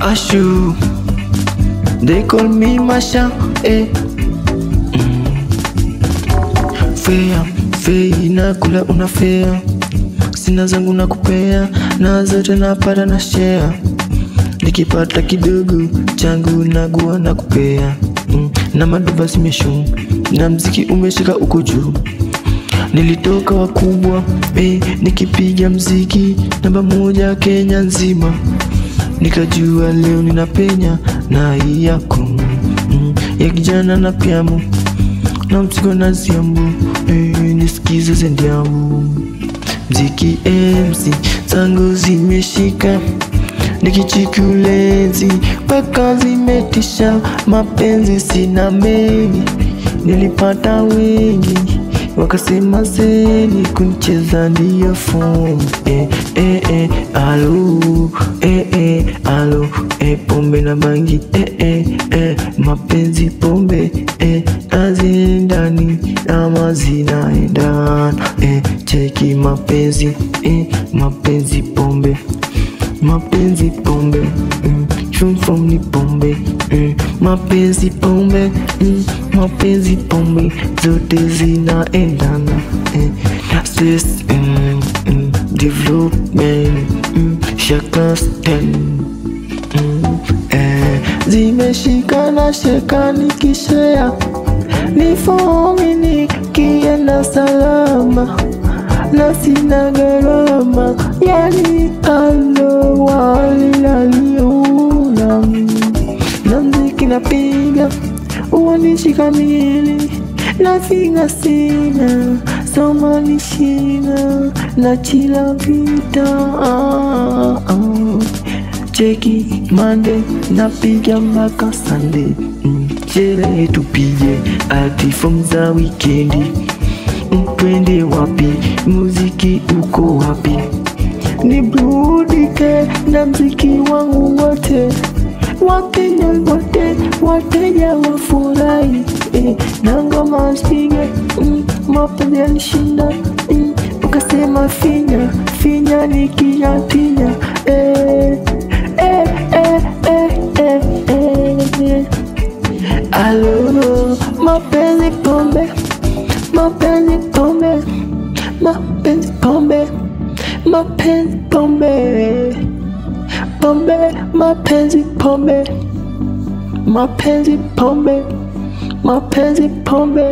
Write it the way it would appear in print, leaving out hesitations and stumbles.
Ashu, they call me Masha, Fea, fei nakula unafea, sina zangu nakupea, na zote napata na share. Nikipata kidogo changu nagua nakupea, na maduba zimeshu, na mziki umeshika uko juu. Nilitoka wakubwa, nikipiga mziki namba 1 Kenya nzima. Nikajua leo ninapenya na hii yako, ya kijana na piamu na mzigo na ziambu, nisikize zendiamu. Mziki MC zangu zimeshika, nikichikulezi paka zimetisha. Mapenzi sina mengi, nilipata wengi, wakasema zeni kunicheza ndiyo form. Alo, alo, pombe na bangi, mapenzi pombe, azindani ama zinaendana, cheki mapenzi, mapenzi pombe, mapenzi pombe, from ni pombe, mapenzi pombe, mapenzi pombe, zote zinaendana, stress, development, shaka stand, zimeshikana shekani kishea, nifomi nikienda salama, na sina gharama, yani alo walilaliola. Na mziki napiga uwanishika mili, na finga sina soma nishina, na chila vita. Cheki Monday napiga mpaka Sunday, sherehe tupige hadi form za wikendi. Twende wapi, muziki uko wapi? Niburudike na mziki wangu wote, Wakenya wote, wateja wafurahi, na ngoma zipige, mapenzi yanishinda, ukasema finya, finya nikiyapinya, alo, mapenzi pombe, mapenzi pombe, mapenzi pombe, mapenzi pombe, pombe, mapenzi pombe, mapenzi pombe, mapenzi pombe.